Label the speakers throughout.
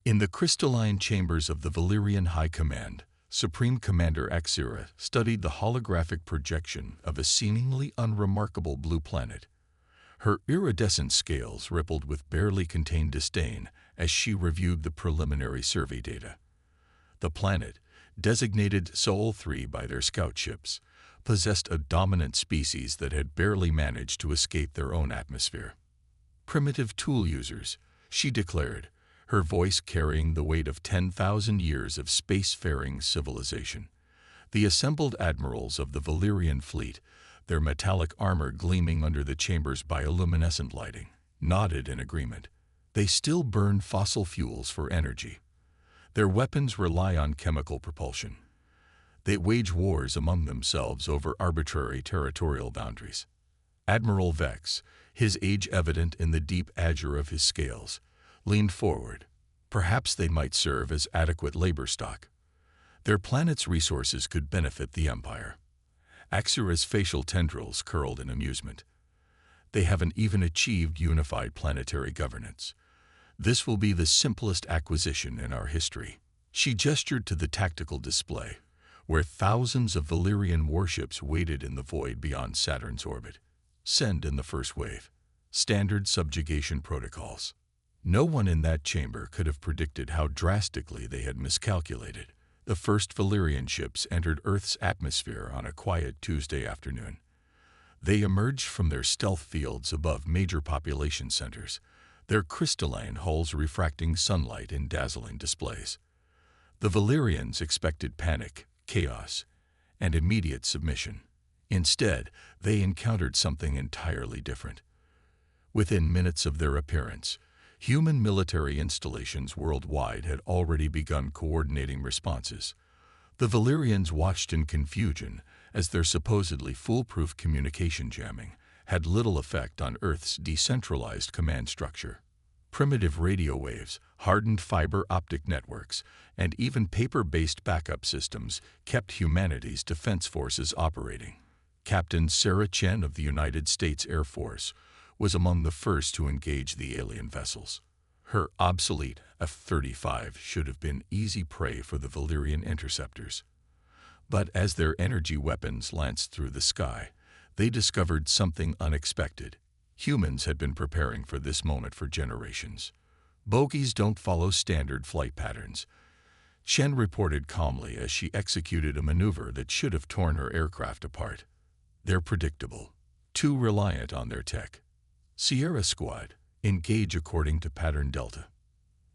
Speaker 1: In the crystalline chambers of the Valyrian High Command, Supreme Commander Axira studied the holographic projection of a seemingly unremarkable blue planet. Her iridescent scales rippled with barely contained disdain as she reviewed the preliminary survey data. The planet, designated Sol 3 by their scout ships, possessed a dominant species that had barely managed to escape their own atmosphere. Primitive tool users, she declared, her voice carrying the weight of 10,000 years of spacefaring civilization. The assembled admirals of the Valyrian fleet, their metallic armor gleaming under the chamber's bioluminescent lighting, nodded in agreement. They still burn fossil fuels for energy. Their weapons rely on chemical propulsion. They wage wars among themselves over arbitrary territorial boundaries. Admiral Vex, his age evident in the deep azure of his scales, leaned forward. Perhaps they might serve as adequate labor stock. Their planet's resources could benefit the Empire. Axira's facial tendrils curled in amusement. They haven't even achieved unified planetary governance. This will be the simplest acquisition in our history. She gestured to the tactical display, where thousands of Valyrian warships waited in the void beyond Saturn's orbit. Send in the first wave. Standard subjugation protocols. No one in that chamber could have predicted how drastically they had miscalculated. The first Valyrian ships entered Earth's atmosphere on a quiet Tuesday afternoon. They emerged from their stealth fields above major population centers, their crystalline hulls refracting sunlight in dazzling displays. The Valyrians expected panic, chaos, and immediate submission. Instead, they encountered something entirely different. Within minutes of their appearance, human military installations worldwide had already begun coordinating responses. The Valyrians watched in confusion as their supposedly foolproof communication jamming had little effect on Earth's decentralized command structure. Primitive radio waves, hardened fiber optic networks, and even paper-based backup systems kept humanity's defense forces operating. Captain Sarah Chen of the United States Air Force was among the first to engage the alien vessels. Her obsolete F-35 should have been easy prey for the Valyrian interceptors. But as their energy weapons lanced through the sky, they discovered something unexpected. Humans had been preparing for this moment for generations. Bogies don't follow standard flight patterns. Chen reported calmly as she executed a maneuver that should have torn her aircraft apart. They're predictable, too reliant on their tech. Sierra Squad, engage according to Pattern Delta.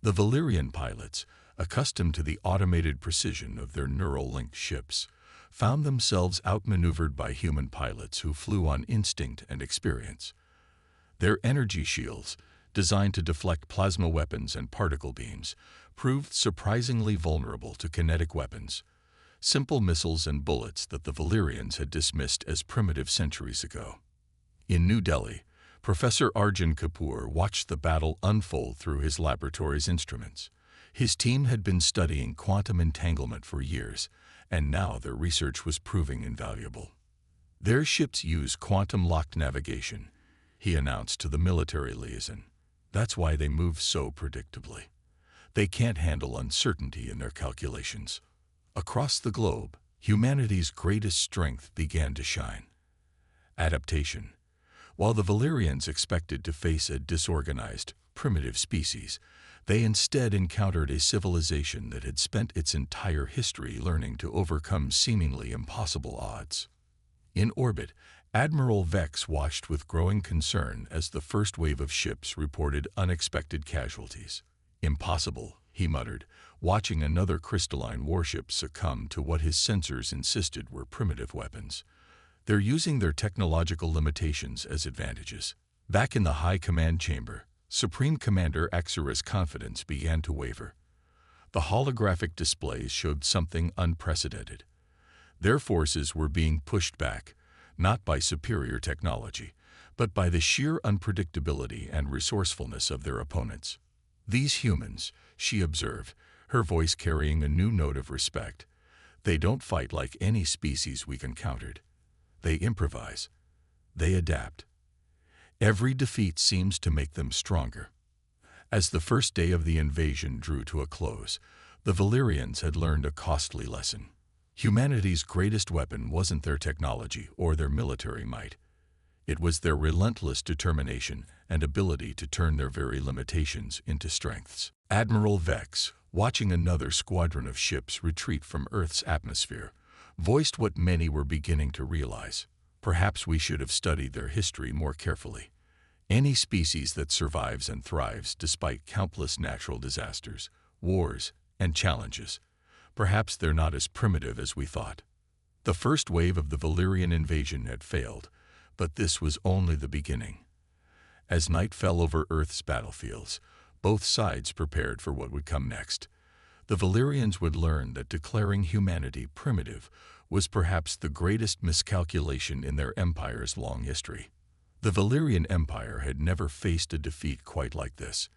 Speaker 1: The Valyrian pilots, accustomed to the automated precision of their neural-linked ships, found themselves outmaneuvered by human pilots who flew on instinct and experience. Their energy shields, designed to deflect plasma weapons and particle beams, proved surprisingly vulnerable to kinetic weapons, simple missiles and bullets that the Valyrians had dismissed as primitive centuries ago. In New Delhi, Professor Arjun Kapoor watched the battle unfold through his laboratory's instruments. His team had been studying quantum entanglement for years, and now their research was proving invaluable. Their ships use quantum-locked navigation, he announced to the military liaison. That's why they move so predictably. They can't handle uncertainty in their calculations. Across the globe, humanity's greatest strength began to shine. Adaptation. While the Valyrians expected to face a disorganized, primitive species, they instead encountered a civilization that had spent its entire history learning to overcome seemingly impossible odds. In orbit, Admiral Vex watched with growing concern as the first wave of ships reported unexpected casualties. Impossible, he muttered, watching another crystalline warship succumb to what his sensors insisted were primitive weapons. They're using their technological limitations as advantages. Back in the High Command Chamber, Supreme Commander Axira's confidence began to waver. The holographic displays showed something unprecedented. Their forces were being pushed back, not by superior technology, but by the sheer unpredictability and resourcefulness of their opponents. These humans, she observed, her voice carrying a new note of respect, they don't fight like any species we've encountered. They improvise. They adapt. Every defeat seems to make them stronger. As the first day of the invasion drew to a close, the Valyrians had learned a costly lesson. Humanity's greatest weapon wasn't their technology or their military might. It was their relentless determination and ability to turn their very limitations into strengths. Admiral Vex, watching another squadron of ships retreat from Earth's atmosphere, voiced what many were beginning to realize. Perhaps we should have studied their history more carefully. Any species that survives and thrives despite countless natural disasters, wars, and challenges, perhaps they're not as primitive as we thought. The first wave of the Valyrian invasion had failed, but this was only the beginning. As night fell over Earth's battlefields, both sides prepared for what would come next. The Valyrians would learn that declaring humanity primitive was perhaps the greatest miscalculation in their empire's long history. The Valyrian Empire had never faced a defeat quite like this.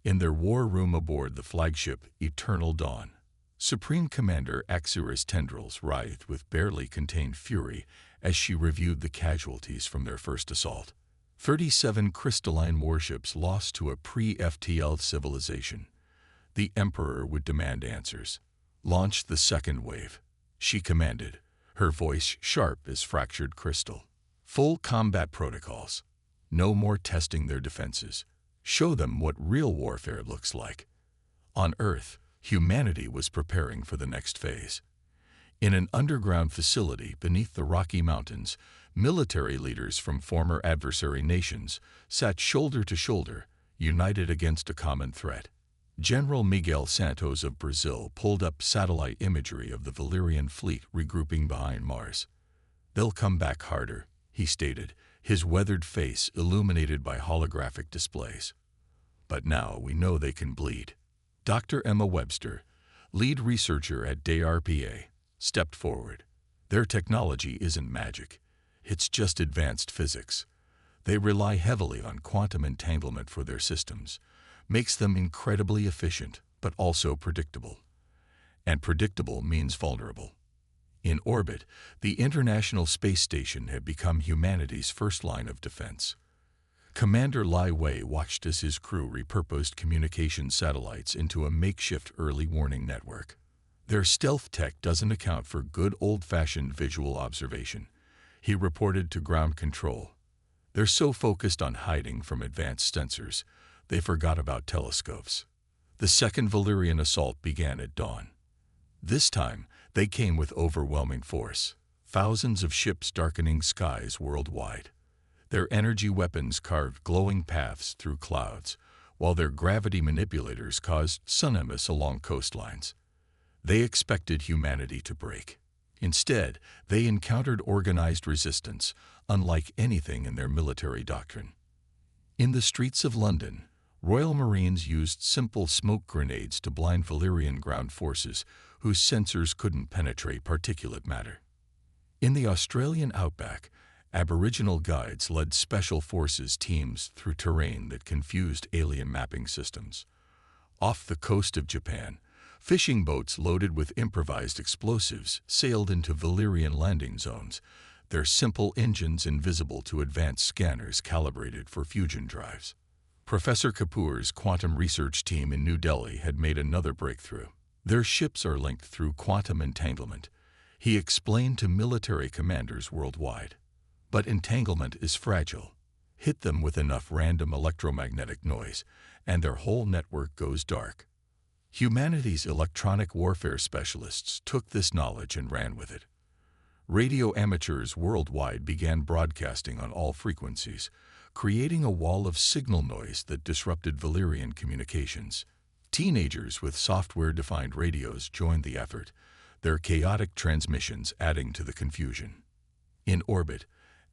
Speaker 1: In their war room aboard the flagship Eternal Dawn, Supreme Commander Axira's tendrils writhed with barely contained fury as she reviewed the casualties from their first assault. 37 crystalline warships lost to a pre-FTL civilization. The Emperor would demand answers. Launch the second wave, she commanded, her voice sharp as fractured crystal. Full combat protocols. No more testing their defenses. Show them what real warfare looks like. On Earth, humanity was preparing for the next phase. In an underground facility beneath the Rocky Mountains, military leaders from former adversary nations sat shoulder to shoulder, united against a common threat. General Miguel Santos of Brazil pulled up satellite imagery of the Valyrian fleet regrouping behind Mars. "They'll come back harder," he stated, his weathered face illuminated by holographic displays. "But now we know they can bleed." Dr. Emma Webster, lead researcher at DARPA, stepped forward. "Their technology isn't magic. It's just advanced physics. They rely heavily on quantum entanglement for their systems. Makes them incredibly efficient, but also predictable. And predictable means vulnerable." In orbit, the International Space Station had become humanity's first line of defense. Commander Lai Wei watched as his crew repurposed communication satellites into a makeshift early warning network. Their stealth tech doesn't account for good old-fashioned visual observation, he reported to ground control. They're so focused on hiding from advanced sensors, they forgot about telescopes. The second Valyrian assault began at dawn. This time, they came with overwhelming force, thousands of ships darkening skies worldwide. Their energy weapons carved glowing paths through clouds, while their gravity manipulators caused tsunamis along coastlines. They expected humanity to break. Instead, they encountered organized resistance, unlike anything in their military doctrine. In the streets of London, Royal Marines used simple smoke grenades to blind Valyrian ground forces whose sensors couldn't penetrate particulate matter. In the Australian outback, Aboriginal guides led special forces teams through terrain that confused alien mapping systems. Off the coast of Japan, fishing boats loaded with improvised explosives sailed into Valyrian landing zones, their simple engines invisible to advanced scanners calibrated for fusion drives. Professor Kapoor's quantum research team in New Delhi had made another breakthrough. Their ships are linked through quantum entanglement, he explained to military commanders worldwide. But entanglement is fragile. Hit them with enough random electromagnetic noise, and their whole network goes dark. Humanity's electronic warfare specialists took this knowledge and ran with it. Radio amateurs worldwide began broadcasting on all frequencies, creating a wall of signal noise that disrupted Valyrian communications. Teenagers with software-defined radios joined the effort, their chaotic transmissions adding to the confusion. In orbit,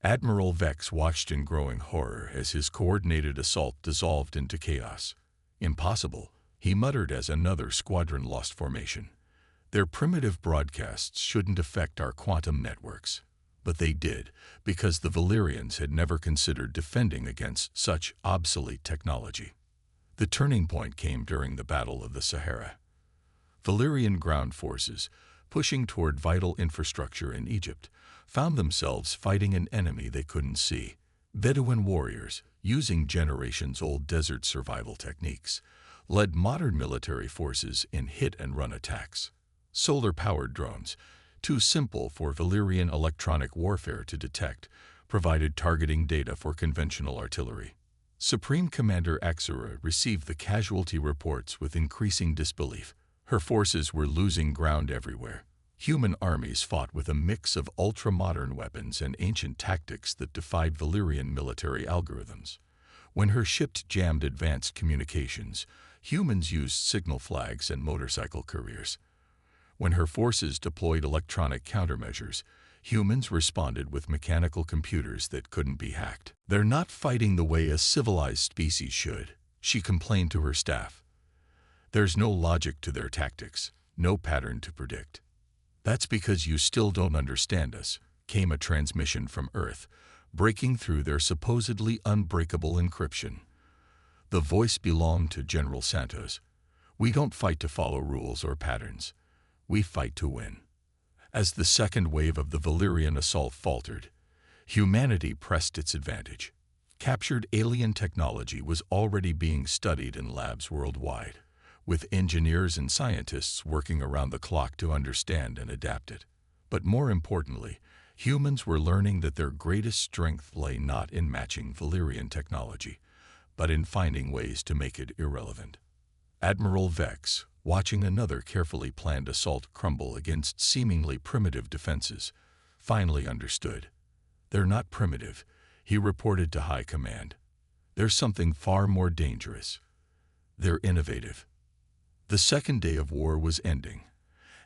Speaker 1: Admiral Vex watched in growing horror as his coordinated assault dissolved into chaos. "Impossible," he muttered as another squadron lost formation. "Their primitive broadcasts shouldn't affect our quantum networks." But they did, because the Valyrians had never considered defending against such obsolete technology. The turning point came during the Battle of the Sahara. Valyrian ground forces, pushing toward vital infrastructure in Egypt, found themselves fighting an enemy they couldn't see. Bedouin warriors, using generations-old desert survival techniques, led modern military forces in hit-and-run attacks. Solar-powered drones, too simple for Valyrian electronic warfare to detect, provided targeting data for conventional artillery. Supreme Commander Axura received the casualty reports with increasing disbelief. Her forces were losing ground everywhere. Human armies fought with a mix of ultra-modern weapons and ancient tactics that defied Valyrian military algorithms. When her ships jammed advanced communications, humans used signal flags and motorcycle couriers. When her forces deployed electronic countermeasures, humans responded with mechanical computers that couldn't be hacked. "They're not fighting the way a civilized species should," she complained to her staff. "There's no logic to their tactics, no pattern to predict." "That's because you still don't understand us," came a transmission from Earth, breaking through their supposedly unbreakable encryption. The voice belonged to General Santos. "We don't fight to follow rules or patterns. We fight to win." As the second wave of the Valyrian assault faltered, humanity pressed its advantage. Captured alien technology was already being studied in labs worldwide, with engineers and scientists working around the clock to understand and adapt it. But more importantly, humans were learning that their greatest strength lay not in matching Valyrian technology, but in finding ways to make it irrelevant. Admiral Vex, watching another carefully planned assault crumble against seemingly primitive defenses, finally understood. "They're not primitive," he reported to High Command. "There's something far more dangerous. They're innovative." The second day of war was ending,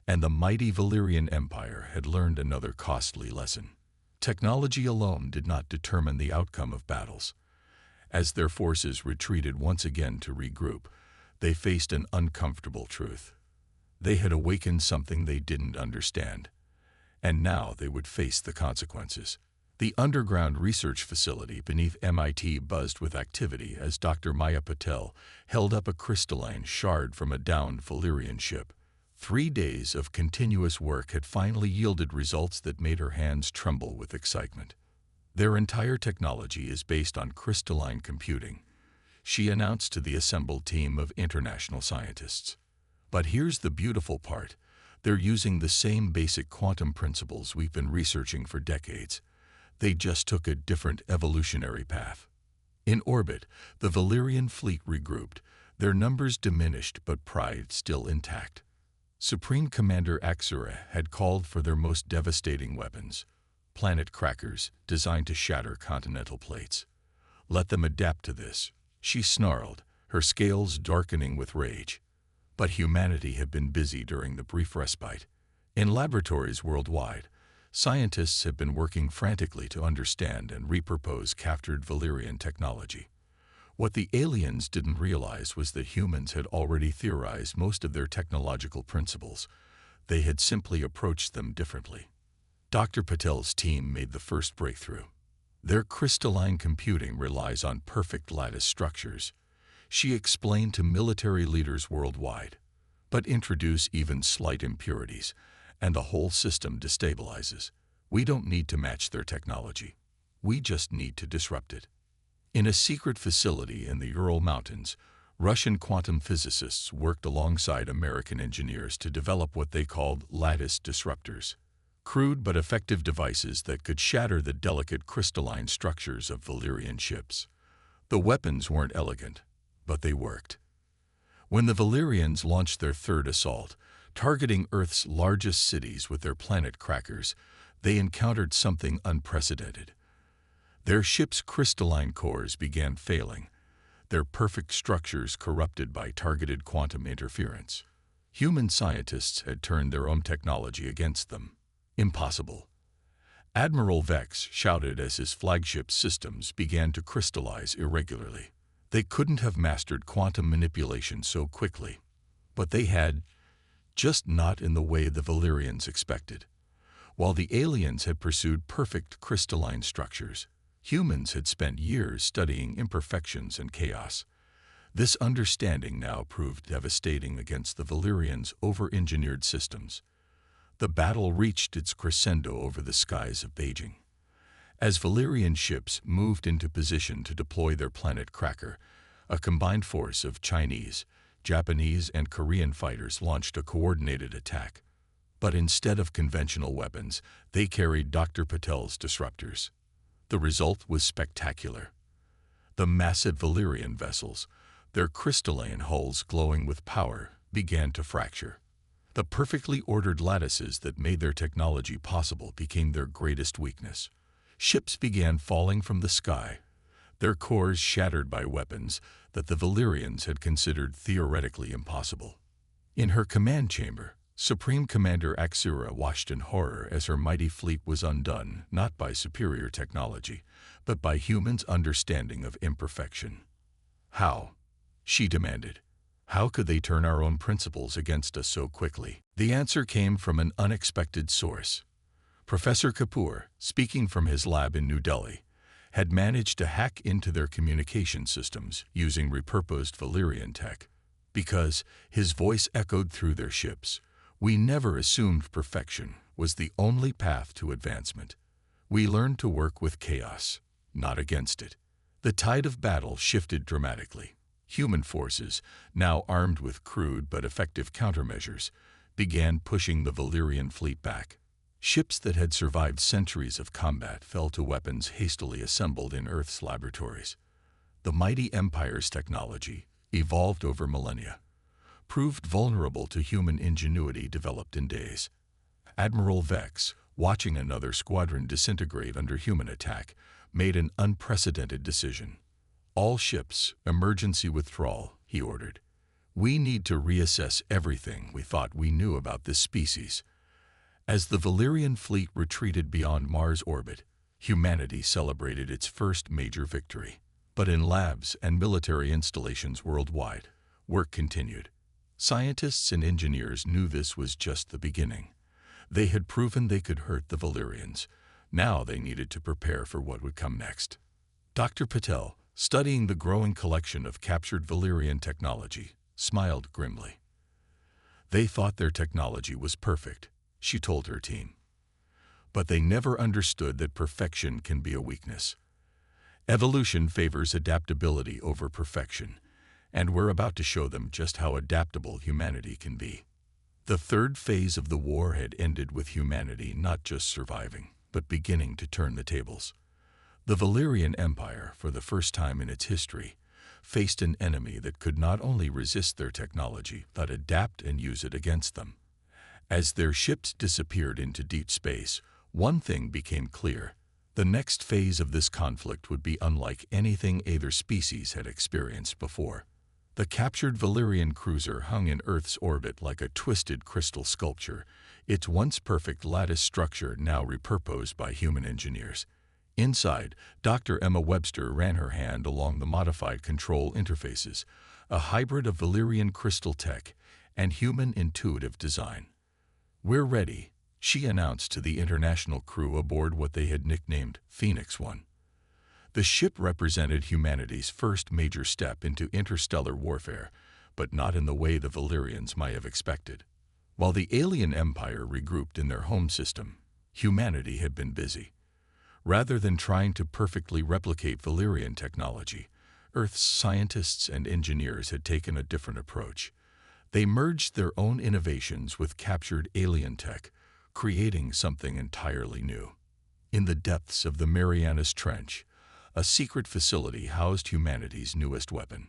Speaker 1: and the mighty Valyrian Empire had learned another costly lesson. Technology alone did not determine the outcome of battles. As their forces retreated once again to regroup, they faced an uncomfortable truth. They had awakened something they didn't understand, and now they would face the consequences. The underground research facility beneath MIT buzzed with activity as Dr. Maya Patel held up a crystalline shard from a downed Valyrian ship. 3 days of continuous work had finally yielded results that made her hands tremble with excitement. "Their entire technology is based on crystalline computing," she announced to the assembled team of international scientists. "But here's the beautiful part. They're using the same basic quantum principles we've been researching for decades. They just took a different evolutionary path." In orbit, the Valyrian fleet regrouped, their numbers diminished but pride still intact. Supreme Commander Axura had called for their most devastating weapons, planet crackers designed to shatter continental plates. "Let them adapt to this," she snarled, her scales darkening with rage. But humanity had been busy during the brief respite. In laboratories worldwide, scientists have been working frantically to understand and repurpose captured Valyrian technology. What the aliens didn't realize was that humans had already theorized most of their technological principles. They had simply approached them differently. Dr. Patel's team made the first breakthrough. Their crystalline computing relies on perfect lattice structures, she explained to military leaders worldwide. But introduce even slight impurities, and the whole system destabilizes. We don't need to match their technology. We just need to disrupt it. In a secret facility in the Ural Mountains, Russian quantum physicists worked alongside American engineers to develop what they called lattice disruptors. Crude but effective devices that could shatter the delicate crystalline structures of Valyrian ships. The weapons weren't elegant, but they worked. When the Valyrians launched their third assault, targeting Earth's largest cities with their planet crackers, they encountered something unprecedented. Their ships' crystalline cores began failing, their perfect structures corrupted by targeted quantum interference. Human scientists had turned their own technology against them. Impossible. Admiral Vex shouted as his flagship systems began to crystallize irregularly. They couldn't have mastered quantum manipulation so quickly. But they had, just not in the way the Valyrians expected. While the aliens had pursued perfect crystalline structures, humans had spent years studying imperfections and chaos. This understanding now proved devastating against the Valyrians' over-engineered systems. The battle reached its crescendo over the skies of Beijing. As Valyrian ships moved into position to deploy their planet Cracker, a combined force of Chinese, Japanese, and Korean fighters launched a coordinated attack. But instead of conventional weapons, they carried Dr. Patel's disruptors. The result was spectacular. The massive Valyrian vessels, their crystalline hulls glowing with power, began to fracture. The perfectly ordered lattices that made their technology possible became their greatest weakness. Ships began falling from the sky, their cores shattered by weapons that the Valyrians had considered theoretically impossible. In her command chamber, Supreme Commander Axura watched in horror as her mighty fleet was undone not by superior technology, but by humans' understanding of imperfection. How? She demanded. How could they turn our own principles against us so quickly? The answer came from an unexpected source. Professor Kapoor, speaking from his lab in New Delhi, had managed to hack into their communication systems using repurposed Valyrian tech. Because, his voice echoed through their ships, we never assumed perfection was the only path to advancement. We learned to work with chaos, not against it. The tide of battle shifted dramatically. Human forces, now armed with crude but effective countermeasures, began pushing the Valyrian fleet back. Ships that had survived centuries of combat fell to weapons hastily assembled in Earth's laboratories. The mighty Empire's technology, evolved over millennia, proved vulnerable to human ingenuity developed in days. Admiral Vex, watching another squadron disintegrate under human attack, made an unprecedented decision. All ships, emergency withdrawal, he ordered. We need to reassess everything we thought we knew about this species. As the Valyrian fleet retreated beyond Mars' orbit, humanity celebrated its first major victory. But in labs and military installations worldwide, work continued. Scientists and engineers knew this was just the beginning. They had proven they could hurt the Valyrians. Now they needed to prepare for what would come next. Dr. Patel, studying the growing collection of captured Valyrian technology, smiled grimly. They thought their technology was perfect, she told her team. But they never understood that perfection can be a weakness. Evolution favors adaptability over perfection, and we're about to show them just how adaptable humanity can be. The third phase of the war had ended with humanity not just surviving, but beginning to turn the tables. The Valyrian Empire, for the first time in its history, faced an enemy that could not only resist their technology, but adapt and use it against them. As their ships disappeared into deep space, one thing became clear. The next phase of this conflict would be unlike anything either species had experienced before. The captured Valyrian cruiser hung in Earth's orbit like a twisted crystal sculpture, its once perfect lattice structure now repurposed by human engineers. Inside, Dr. Emma Webster ran her hand along the modified control interfaces, a hybrid of Valyrian crystal tech and human intuitive design. "We're ready," she announced to the international crew aboard what they had nicknamed Phoenix 1. The ship represented humanity's first major step into interstellar warfare, but not in the way the Valyrians might have expected. While the alien empire regrouped in their home system, humanity had been busy. Rather than trying to perfectly replicate Valyrian technology, Earth's scientists and engineers had taken a different approach. They merged their own innovations with captured alien tech, creating something entirely new. In the depths of the Marianas Trench, a secret facility housed humanity's newest weapon.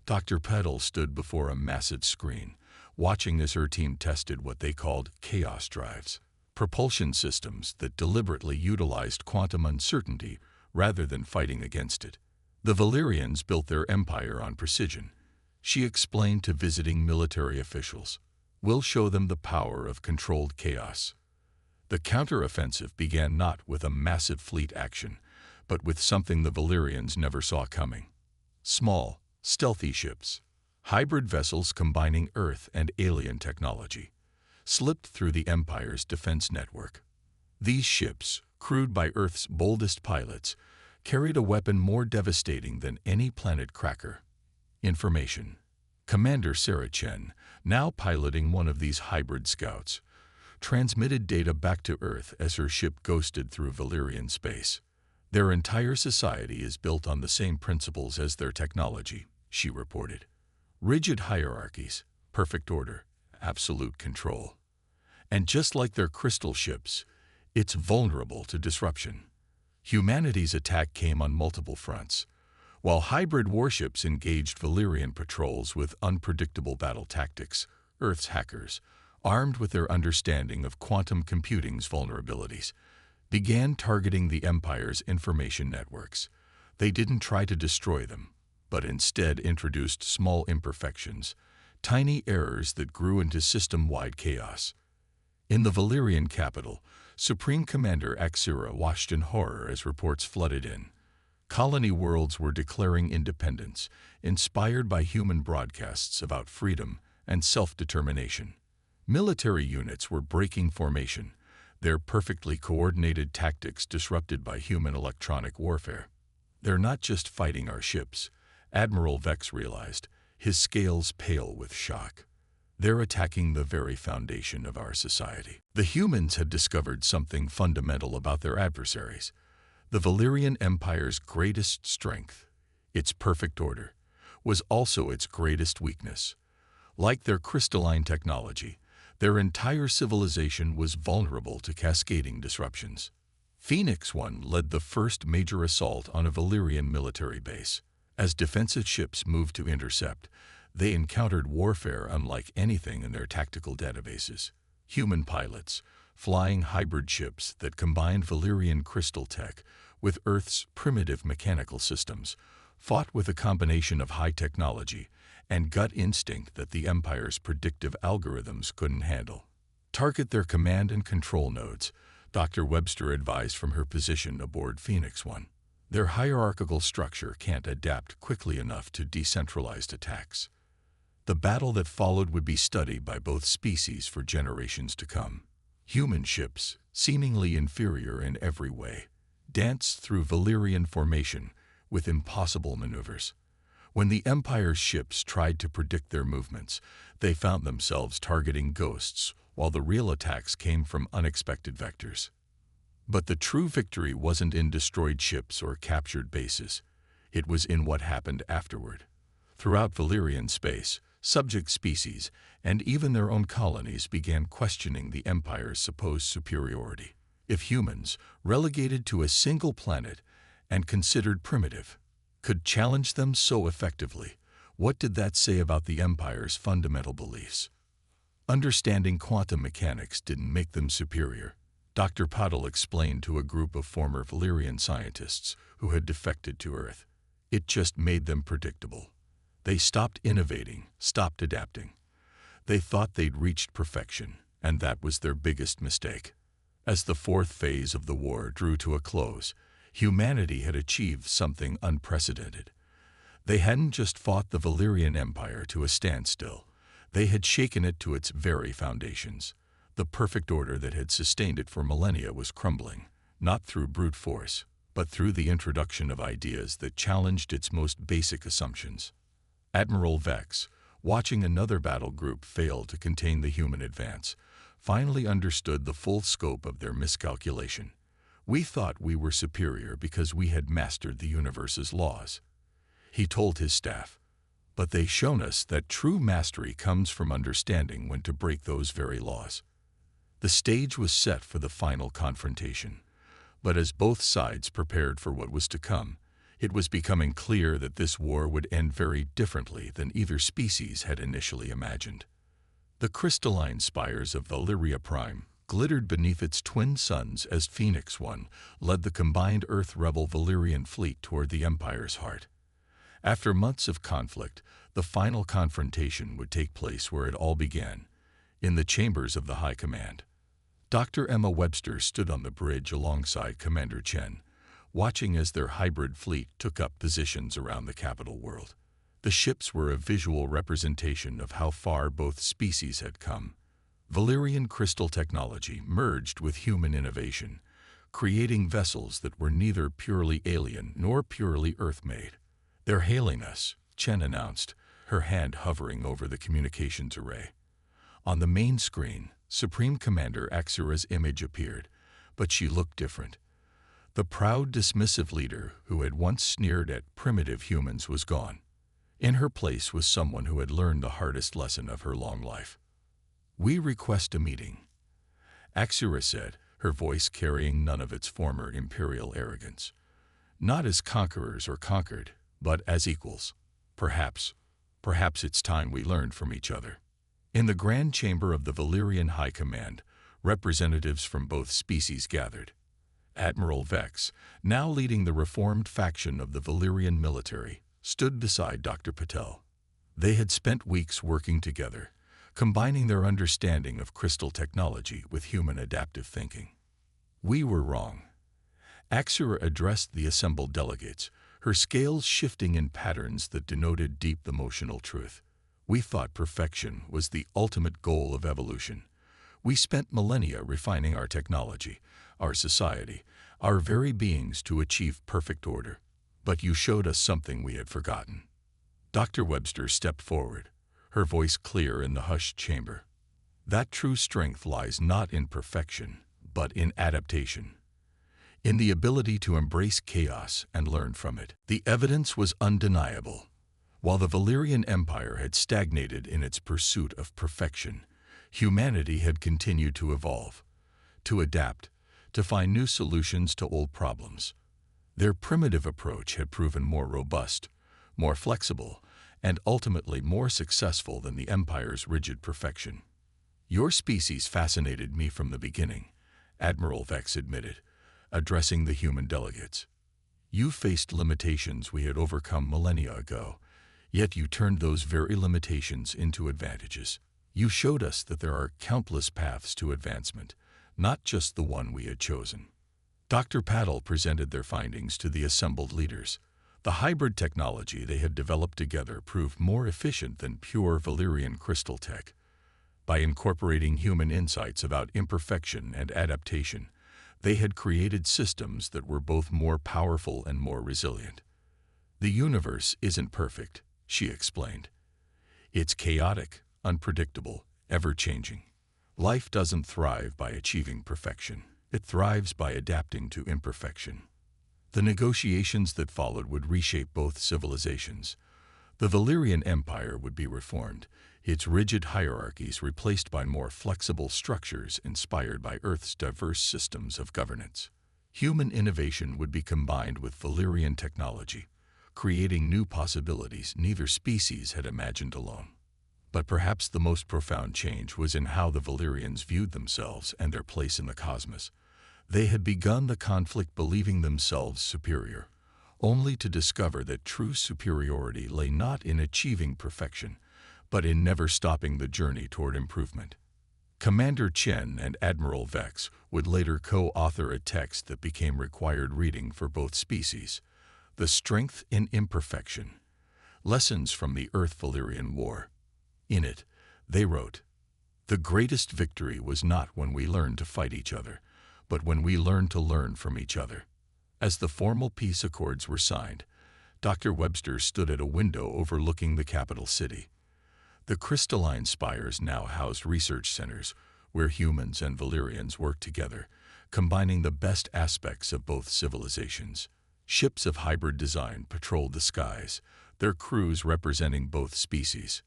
Speaker 1: Dr. Petal stood before a massive screen, watching as her team tested what they called chaos drives, propulsion systems that deliberately utilized quantum uncertainty rather than fighting against it. The Valyrians built their empire on precision, she explained to visiting military officials. We'll show them the power of controlled chaos. The counteroffensive began not with a massive fleet action, but with something the Valyrians never saw coming. Small, stealthy ships, hybrid vessels combining Earth and alien technology, slipped through the Empire's defense network. These ships, crewed by Earth's boldest pilots, carried a weapon more devastating than any planet cracker. Information. Commander Sarah Chen, now piloting one of these hybrid scouts, transmitted data back to Earth as her ship ghosted through Valyrian space. Their entire society is built on the same principles as their technology, she reported. Rigid hierarchies, perfect order, absolute control. And just like their crystal ships, it's vulnerable to disruption. Humanity's attack came on multiple fronts. While hybrid warships engaged Valyrian patrols with unpredictable battle tactics, Earth's hackers, armed with their understanding of quantum computing's vulnerabilities, began targeting the Empire's information networks. They didn't try to destroy them, but instead introduced small imperfections, tiny errors that grew into system-wide chaos. In the Valyrian capital, Supreme Commander Axira watched in horror as reports flooded in. Colony worlds were declaring independence, inspired by human broadcasts about freedom and self-determination. Military units were breaking formation, their perfectly coordinated tactics disrupted by human electronic warfare. They're not just fighting our ships, Admiral Vex realized, his scales pale with shock. They're attacking the very foundation of our society. The humans had discovered something fundamental about their adversaries. The Valyrian Empire's greatest strength, its perfect order, was also its greatest weakness. Like their crystalline technology, their entire civilization was vulnerable to cascading disruptions. Phoenix One led the first major assault on a Valyrian military base. As defensive ships moved to intercept, they encountered warfare unlike anything in their tactical databases. Human pilots, flying hybrid ships that combined Valyrian crystal tech with Earth's primitive mechanical systems, fought with a combination of high technology and gut instinct that the Empire's predictive algorithms couldn't handle. Target their command and control nodes, Dr. Webster advised from her position aboard Phoenix One. Their hierarchical structure can't adapt quickly enough to decentralized attacks. The battle that followed would be studied by both species for generations to come. Human ships, seemingly inferior in every way, danced through Valyrian formation with impossible maneuvers. When the Empire's ships tried to predict their movements, they found themselves targeting ghosts, while the real attacks came from unexpected vectors. But the true victory wasn't in destroyed ships or captured bases. It was in what happened afterward. Throughout Valyrian space, subject species, and even their own colonies began questioning the Empire's supposed superiority. If humans, relegated to a single planet and considered primitive, could challenge them so effectively, what did that say about the Empire's fundamental beliefs? Understanding quantum mechanics didn't make them superior. Dr. Pottle explained to a group of former Valyrian scientists who had defected to Earth. It just made them predictable. They stopped innovating, stopped adapting. They thought they'd reached perfection, and that was their biggest mistake. As the fourth phase of the war drew to a close, humanity had achieved something unprecedented. They hadn't just fought the Valyrian Empire to a standstill. They had shaken it to its very foundations. The perfect order that had sustained it for millennia was crumbling, not through brute force, but through the introduction of ideas that challenged its most basic assumptions. Admiral Vex, watching another battle group fail to contain the human advance, finally understood the full scope of their miscalculation. We thought we were superior because we had mastered the universe's laws, he told his staff. But they've shown us that true mastery comes from understanding when to break those very laws. The stage was set for the final confrontation, but as both sides prepared for what was to come, it was becoming clear that this war would end very differently than either species had initially imagined. The crystalline spires of Valyria Prime glittered beneath its twin suns as Phoenix One led the combined Earth Rebel Valyrian fleet toward the Empire's heart. After months of conflict, the final confrontation would take place where it all began, in the chambers of the High Command. Dr. Emma Webster stood on the bridge alongside Commander Chen, watching as their hybrid fleet took up positions around the capital world. The ships were a visual representation of how far both species had come. Valyrian crystal technology merged with human innovation, creating vessels that were neither purely alien nor purely Earth-made. "They're hailing us," Chen announced, her hand hovering over the communications array. On the main screen, Supreme Commander Axira's image appeared, but she looked different. The proud, dismissive leader who had once sneered at primitive humans was gone. In her place was someone who had learned the hardest lesson of her long life. "We request a meeting," Axura said, her voice carrying none of its former imperial arrogance. "Not as conquerors or conquered, but as equals. Perhaps it's time we learned from each other." In the grand chamber of the Valyrian High Command, representatives from both species gathered. Admiral Vex, now leading the reformed faction of the Valyrian military, stood beside Dr. Patel. They had spent weeks working together, combining their understanding of crystal technology with human adaptive thinking. "We were wrong." Axura addressed the assembled delegates, her scales shifting in patterns that denoted deep emotional truth. "We thought perfection was the ultimate goal of evolution. We spent millennia refining our technology, our society, our very beings to achieve perfect order. But you showed us something we had forgotten." Dr. Webster stepped forward, her voice clear in the hushed chamber. "That true strength lies not in perfection, but in adaptation. In the ability to embrace chaos and learn from it." The evidence was undeniable. While the Valyrian Empire had stagnated in its pursuit of perfection, humanity had continued to evolve, to adapt, to find new solutions to old problems. Their primitive approach had proven more robust, more flexible, and ultimately more successful than the Empire's rigid perfection. "Your species fascinated me from the beginning," Admiral Vex admitted, addressing the human delegates. "You faced limitations we had overcome millennia ago, yet you turned those very limitations into advantages. You showed us that there are countless paths to advancement, not just the one we had chosen." Dr. Patel presented their findings to the assembled leaders. The hybrid technology they had developed together proved more efficient than pure Valyrian crystal tech. By incorporating human insights about imperfection and adaptation, they had created systems that were both more powerful and more resilient. "The universe isn't perfect," she explained. "It's chaotic, unpredictable, ever-changing. Life doesn't thrive by achieving perfection. It thrives by adapting to imperfection." The negotiations that followed would reshape both civilizations. The Valyrian Empire would be reformed, its rigid hierarchies replaced by more flexible structures inspired by Earth's diverse systems of governance. Human innovation would be combined with Valyrian technology, creating new possibilities neither species had imagined alone. But perhaps the most profound change was in how the Valyrians viewed themselves and their place in the cosmos. They had begun the conflict believing themselves superior, only to discover that true superiority lay not in achieving perfection, but in never stopping the journey toward improvement. Commander Chen and Admiral Vex would later co-author a text that became required reading for both species, "The Strength in Imperfection: Lessons from the Earth-Valyrian War." In it, they wrote, "The greatest victory was not when we learned to fight each other, but when we learned to learn from each other." As the formal peace accords were signed, Dr. Webster stood at a window overlooking the capital city. The crystalline spires now housed research centers where humans and Valyrians worked together, combining the best aspects of both civilizations. Ships of hybrid design patrolled the skies, their crews representing both species.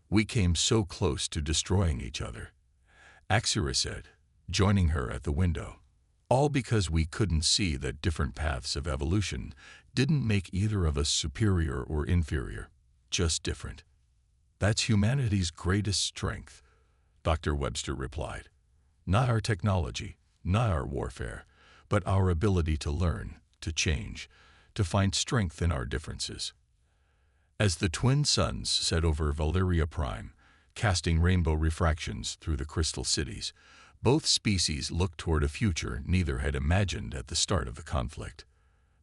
Speaker 1: "We came so close to destroying each other," Axura said, joining her at the window. "All because we couldn't see that different paths of evolution didn't make either of us superior or inferior, just different. That's humanity's greatest strength," Dr. Webster replied. "Not our technology, not our warfare, but our ability to learn, to change, to find strength in our differences." As the twin suns set over Valyria Prime, casting rainbow refractions through the crystal cities, both species looked toward a future neither had imagined at the start of the conflict.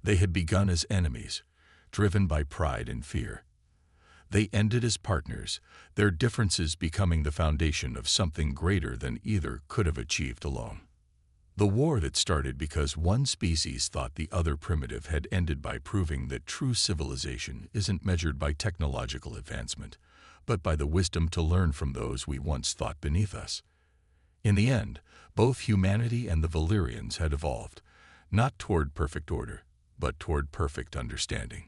Speaker 1: They had begun as enemies, driven by pride and fear. They ended as partners, their differences becoming the foundation of something greater than either could have achieved alone. The war that started because one species thought the other primitive had ended by proving that true civilization isn't measured by technological advancement, but by the wisdom to learn from those we once thought beneath us. In the end, both humanity and the Valyrians had evolved, not toward perfect order, but toward perfect understanding.